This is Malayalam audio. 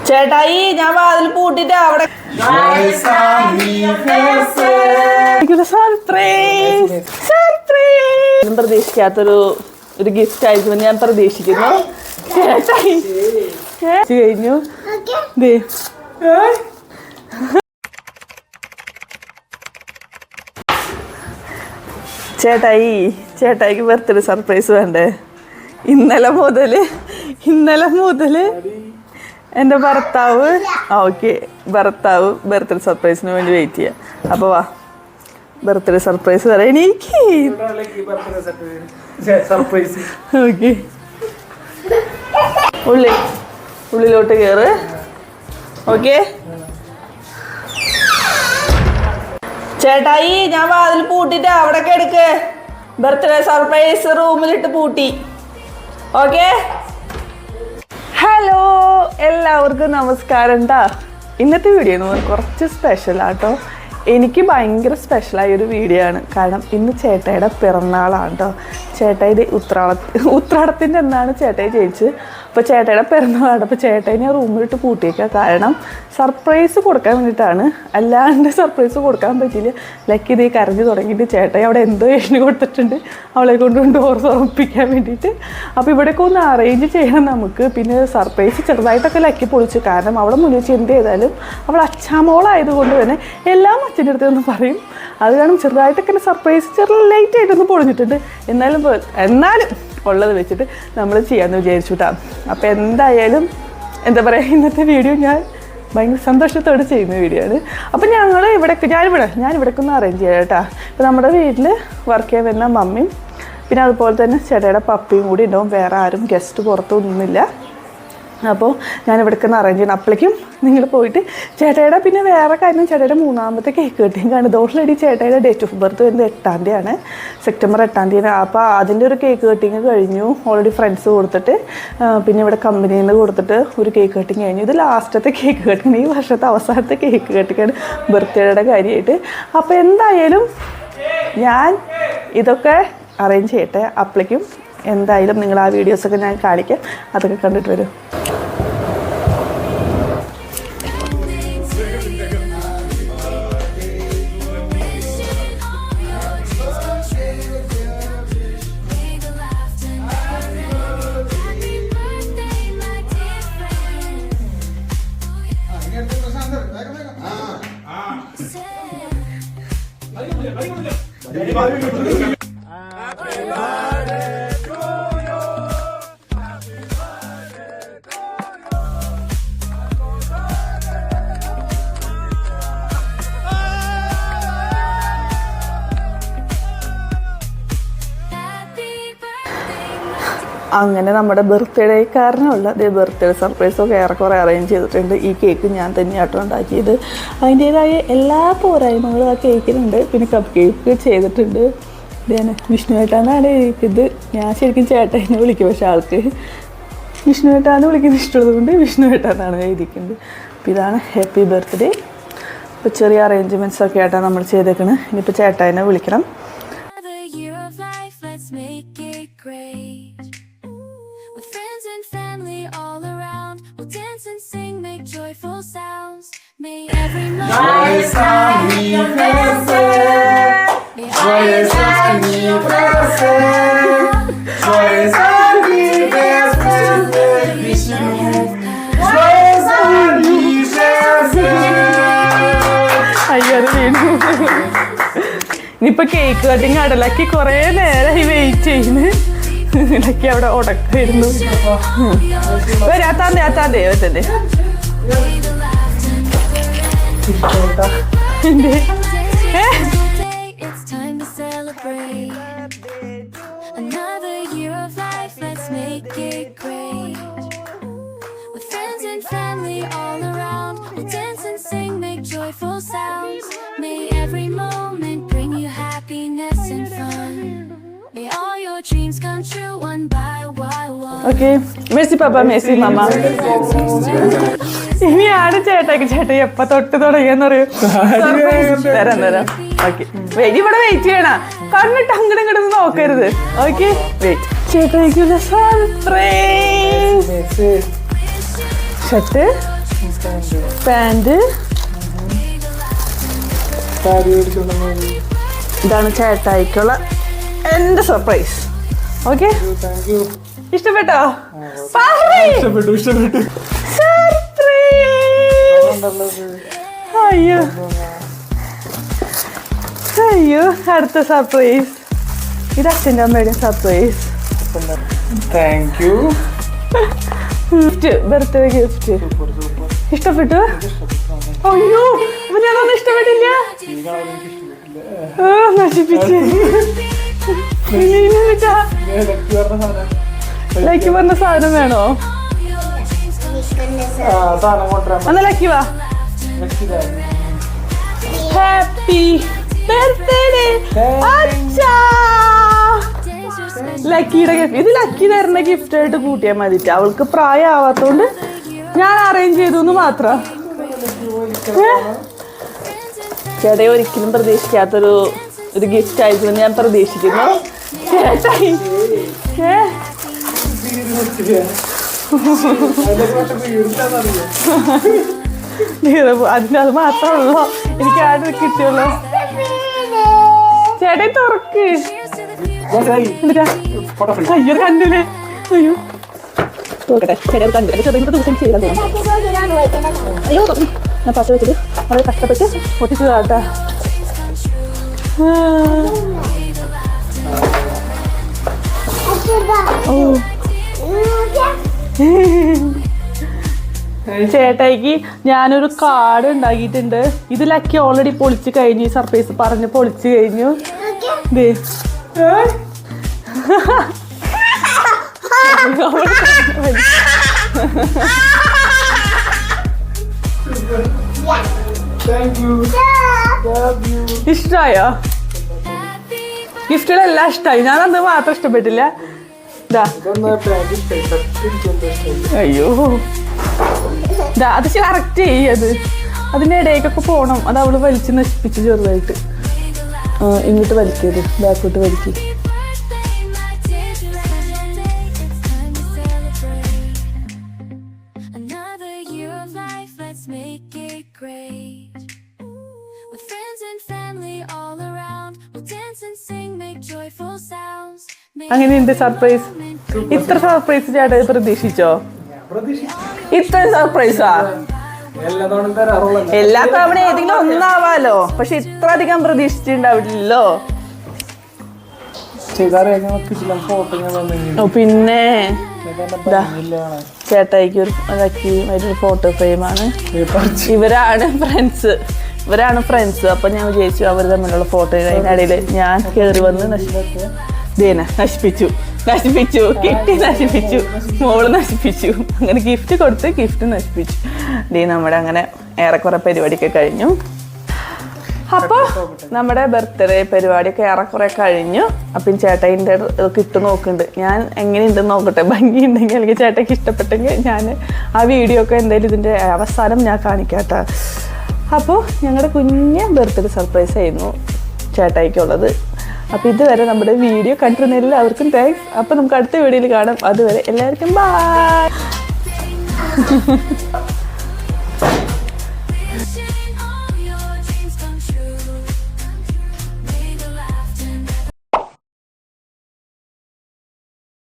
ചേട്ടായി ഞാൻ വാതിൽ പൂട്ടിട്ട് അവിടെ പ്രതീക്ഷിക്കാത്തൊരു ഗിഫ്റ്റ് ആയിരിക്കും ഞാൻ പ്രതീക്ഷിക്കുന്നു. ചേട്ടായി കഴിഞ്ഞു. ചേട്ടായിക്ക് ബർത്ത്ഡേ സർപ്രൈസ് വേണ്ടേ? ഇന്നലെ മുതൽ എൻ്റെ ഭർത്താവ് ഭർത്താവ് ബർത്ത്ഡേ സർപ്രൈസിന് വേണ്ടി വെയിറ്റ് ചെയ്യാം. അപ്പോൾ വാ ബർത്ത്ഡേ സർപ്രൈസ് തരാം എനിക്ക്. ഓക്കെ ഉള്ളിലോട്ട് കയറ്. ഓക്കെ ചേട്ടായി ഞാൻ വാതിൽ പൂട്ടിട്ട് അവിടെ എടുക്ക്. ബർത്ത്ഡേ സർപ്രൈസ് റൂമിലിട്ട് പൂട്ടി. ഓക്കെ ഹലോ എല്ലാവർക്കും നമസ്കാരം. ഇന്നത്തെ വീഡിയോ എന്ന് പറഞ്ഞാൽ കുറച്ച് സ്പെഷ്യലാട്ടോ. എനിക്ക് ഭയങ്കര സ്പെഷ്യലായ ഒരു വീഡിയോ ആണ്. കാരണം ഇന്ന് ചേട്ടായിയുടെ പിറന്നാളാണ് കേട്ടോ. ചേട്ടായി ഉത്രാടത്തിൻ്റെ എന്നാണ് ചേട്ടായി ജയിച്ചത്. അപ്പോൾ ചേട്ടായിയുടെ പിറന്നാളാണ്. അപ്പോൾ ചേട്ടായി ഞാൻ റൂമിലിട്ട് പൂട്ടിയേക്കാം. കാരണം സർപ്രൈസ് കൊടുക്കാൻ വേണ്ടിയിട്ടാണ്. അല്ലാണ്ട് സർപ്രൈസ് കൊടുക്കാൻ പറ്റിയില്ല. ലക്കി ഇതേ കരഞ്ഞു തുടങ്ങിയിട്ട് ചേട്ടായി അവിടെ എന്തോ എഴുതി കൊടുത്തിട്ടുണ്ട് അവളെ കൊണ്ട് ഡോർ തുറപ്പിക്കാൻ വേണ്ടിയിട്ട്. അപ്പോൾ ഇവിടെയൊക്കെ ഒന്ന് അറേഞ്ച് ചെയ്യണം നമുക്ക്. പിന്നെ സർപ്രൈസ് ചെറുതായിട്ടൊക്കെ ലക്കി പൊളിച്ചു. കാരണം അവളെ മുന്നിൽ വെച്ച് എന്ത് ചെയ്താലും അവൾ അച്ഛാമോളായതുകൊണ്ട് തന്നെ എല്ലാം അച്ഛൻ്റെ അടുത്ത് ഒന്ന് പറയും. അത് കാരണം ചെറുതായിട്ടൊക്കെ സർപ്രൈസ് ലൈറ്റ് ആയിട്ടൊന്ന് പൊളിഞ്ഞിട്ടുണ്ട്. എന്നാലും ഉള്ളത് വെച്ചിട്ട് നമ്മൾ ചെയ്യാമെന്ന് വിചാരിച്ചു കേട്ടോ. അപ്പോൾ എന്തായാലും എന്താ പറയുക, ഇന്നത്തെ വീഡിയോ ഞാൻ ഭയങ്കര സന്തോഷത്തോടെ ചെയ്യുന്ന വീഡിയോ ആണ്. അപ്പോൾ ഞാനിവിടേക്ക് ഒന്ന് അറേഞ്ച് ചെയ്യാം കേട്ടോ. ഇപ്പോൾ നമ്മുടെ വീട്ടിൽ വർക്ക് ചെയ്യാൻ വരുന്ന മമ്മിയും പിന്നെ അതുപോലെ തന്നെ ചേട്ടയുടെ പപ്പിയും കൂടി ഉണ്ടാവും. വേറെ ആരും ഗസ്റ്റ് പുറത്തൊന്നുമില്ല. അപ്പോൾ ഞാനിവിടേക്ക് ഒന്ന് അറേഞ്ച് ചെയ്യണം. അപ്പോഴേക്കും നിങ്ങൾ പോയിട്ട് ചേട്ടായുടെ പിന്നെ വേറെ കാര്യം, ചേട്ടായുടെ 3ാമത്തെ കേക്ക് കട്ടിങ് ആണ്. ഓൾറെഡി ചേട്ടായുടെ ഡേറ്റ് ഓഫ് ബർത്ത് വരുന്നത് 8-ാം തീയതിയാണ്, സെപ്റ്റംബർ 8-ാം തീയതി. അപ്പോൾ അതിൻ്റെ ഒരു കേക്ക് കട്ടിങ് കഴിഞ്ഞു. ഓൾറെഡി ഫ്രണ്ട്സ് കൊടുത്തിട്ട് പിന്നെ ഇവിടെ കമ്പനിയിൽ നിന്ന് കൊടുത്തിട്ട് ഒരു കേക്ക് കട്ടിങ് കഴിഞ്ഞു. ഇത് ലാസ്റ്റത്തെ കേക്ക് കട്ടിങ്, ഈ വർഷത്തെ അവസാനത്തെ കേക്ക് കട്ടിങ്ങാണ് ബർത്ത്ഡേയുടെ കാര്യമായിട്ട്. അപ്പോൾ എന്തായാലും ഞാൻ ഇതൊക്കെ അറേഞ്ച് ചെയ്യട്ടെ. അപ്പോഴേക്കും എന്തായാലും നിങ്ങൾ ആ വീഡിയോസൊക്കെ ഞാൻ കാണിക്കാം. അതൊക്കെ കണ്ടിട്ട് വരും. അങ്ങനെ നമ്മുടെ ബർത്ത്ഡേക്കാരനുള്ള ബർത്ത്ഡേ സർപ്രൈസൊക്കെ ഏറെക്കുറെ അറേഞ്ച് ചെയ്തിട്ടുണ്ട്. ഈ കേക്ക് ഞാൻ തന്നെയാട്ടോ ഉണ്ടാക്കിയത്. അതിൻ്റേതായ എല്ലാ പോരായ്മകളും ആ കേക്കിനുണ്ട്. പിന്നെ കപ്പ് കേക്ക് ചെയ്തിട്ടുണ്ട്. ഇതാണ് വിഷ്ണുവേട്ടാന്നാണ് ഇത്. ഞാൻ ശരിക്കും ചേട്ടനെ വിളിക്കും, പക്ഷേ ആൾക്ക് വിഷ്ണുവേട്ടാന്ന് വിളിക്കുന്നത് ഇഷ്ടമുള്ളത് കൊണ്ട് വിഷ്ണുവേട്ടാന്നാണ് എഴുതിക്കുന്നത്. അപ്പോൾ ഇതാണ് ഹാപ്പി ബർത്ത്ഡേ. ഇപ്പോൾ ചെറിയ അറേഞ്ച്മെൻറ്റ്സ് ഒക്കെ ആയിട്ടാണ് നമ്മൾ ചെയ്തേക്കുന്നത്. ഇനിയിപ്പോൾ ചേട്ടാനെ വിളിക്കണം. Joyful sounds, may every moment ഇനിയിപ്പോ കേക്ക് കട്ടിങ് അടലാക്കി കുറേ നേരമായി വെയിറ്റ് ചെയ്യുന്നു. ഇടയ്ക്ക് അവിടെ ഉടക്കായിരുന്നു. വരാത്താന്തേ വരത്തന്നെ ഓക്കെ. മെസ്സി പാപ്പ, മെസ്സി മമ്മ. ഇനിയാണ് ചേട്ടായി എപ്പ തൊട്ട് തുടങ്ങിയെന്ന് പറയും. തരാം. ഓക്കെ ഇവിടെ വെയിറ്റ് ചെയ്യണ. കണ്ണിട്ട് അങ്ങോട്ടും ഇങ്ങോട്ടും നോക്കരുത്. Okay wait. ചേട്ടായിക്കുള്ള സർപ്രൈസ് ഷർട്ട് പാൻറ്. ഇതാണ് ചേട്ടായിക്കുള്ള എൻ്റെ സർപ്രൈസ്. ഓക്കെ, ഇഷ്ടപ്പെട്ടോ? അയ്യോ അയ്യോ, അടുത്ത സർപ്രൈസ്. ഇത് അച്ഛൻ്റെ അമ്മയുടെയും surprise. Thank you. Gift, birthday gift. ഇഷ്ടപ്പെട്ടു? അയ്യോ, ഞാനൊന്നും ഇഷ്ടപ്പെട്ടില്ല. നശിപ്പിച്ച് ലക്കി പറഞ്ഞ സാധനം വേണോ? എന്നാ ലക്കി വാ. ഹാപ്പി ബർത്ത്ഡേ അച്ഛാ. ലക്കിയുടെ ഗിഫ്റ്റ്. ഇത് ലക്കി തരുന്ന ഗിഫ്റ്റ് ആയിട്ട് കൂട്ടിയാൽ മതിട്ട്. അവൾക്ക് പ്രായമാവാത്തോണ്ട് ഞാൻ അറേഞ്ച് ചെയ്തു മാത്രം. ചേട്ടായി ഒരിക്കലും പ്രതീക്ഷിക്കാത്തൊരു ഗിഫ്റ്റ് ആയിരുന്നു ഞാൻ പ്രതീക്ഷിക്കുന്നു. ചേട്ടായി അതിന് അത് മാത്രമല്ലോ എനിക്ക് ആരും കിട്ടിയല്ലോ. ചേട്ടായി തുറക്ക്. അയ്യോ കണ്ടില്ലേ? അയ്യോ നോക്കട്ടെ. ചേട്ടാ കണ്ടില്ല. ചെറിയ ദിവസം ചെയ്താൽ തോന്നുന്നു. അയ്യോ ഞാൻ പച്ച വെച്ചിട്ട് വളരെ കഷ്ടപ്പെട്ട് പൊട്ടിച്ചതാട്ടാ. ചേട്ടായിക്ക് ഞാനൊരു കാർഡ് ഉണ്ടാക്കിയിട്ടുണ്ട്. ഇത് ലക്കി ഓൾറെഡി പൊളിച്ച് കഴിഞ്ഞു. സർപ്രൈസ് പറഞ്ഞ് പൊളിച്ച് കഴിഞ്ഞു. ഇഷ്ടായോ? ഗിഫ്റ്റുകളെല്ലാം ഇഷ്ടമായി. ഞാനത് മാത്രം ഇഷ്ടപ്പെട്ടില്ല. അയ്യോ അത് കറക്റ്റ് ചെയ്യത്. അതിൻ്റെ ഇടയ്ക്കൊക്കെ പോണം. അത് അവള് വലിച്ച് നശിപ്പിച്ച് ചെറുതായിട്ട്. ഇങ്ങോട്ട് വലിക്കരുത്, ബാക്കോട്ട് വലിക്കും. അങ്ങനെയുണ്ട് സർപ്രൈസ്. ഇത്ര സർപ്രൈസ് ചേട്ടാ പ്രതീക്ഷിച്ചോ? ഇത്ര സർപ്രൈസാ? എല്ലാ തവണ ഏതെങ്കിലും ഒന്നാവാലോ, പക്ഷെ ഇത്ര അധികം പ്രതീക്ഷിച്ചിട്ടുണ്ടാവില്ലല്ലോ. പിന്നെ ചേട്ടായിക്ക് ഒരു ഫോട്ടോ ഫ്രെയിമാണ്. ഇവരാണ് ഫ്രണ്ട്സ്. അപ്പൊ ഞാൻ വിചാരിച്ചു അവർ തമ്മിലുള്ള ഫോട്ടോ. അതിനിടയിൽ ഞാൻ കയറി വന്ന് നശിപ്പിച്ചു. കിട്ടി നശിപ്പിച്ചു. മോള് നശിപ്പിച്ചു. അങ്ങനെ ഗിഫ്റ്റ് കൊടുത്ത് ഗിഫ്റ്റ് നശിപ്പിച്ചു. നമ്മുടെ അങ്ങനെ ഏറെക്കുറെ പരിപാടിയൊക്കെ കഴിഞ്ഞു. അപ്പോൾ നമ്മുടെ ബർത്ത്ഡേ പരിപാടിയൊക്കെ ഏറെക്കുറെ കഴിഞ്ഞു. അപ്പം ചേട്ടായിൻ്റെ ഇട്ട് നോക്കുന്നുണ്ട്. ഞാൻ എങ്ങനെയുണ്ടെന്ന് നോക്കട്ടെ. ഭംഗി ഉണ്ടെങ്കിൽ അല്ലെങ്കിൽ ചേട്ടയ്ക്ക് ഇഷ്ടപ്പെട്ടെങ്കിൽ ഞാൻ ആ വീഡിയോ ഒക്കെ എന്തായാലും ഇതിൻ്റെ അവസാനം ഞാൻ കാണിക്കാട്ടോ. അപ്പോൾ ഞങ്ങളുടെ കുഞ്ഞ് ബർത്ത്ഡേ സർപ്രൈസ് ആയിരുന്നു ചേട്ടായിക്കുള്ളത്. അപ്പോൾ ഇതുവരെ നമ്മുടെ വീഡിയോ കണ്ടിരുന്ന എല്ലാവർക്കും താങ്ക്സ്. അപ്പോൾ നമുക്ക് അടുത്ത വീഡിയോയിൽ കാണാം. അതുവരെ എല്ലാവർക്കും ബൈ.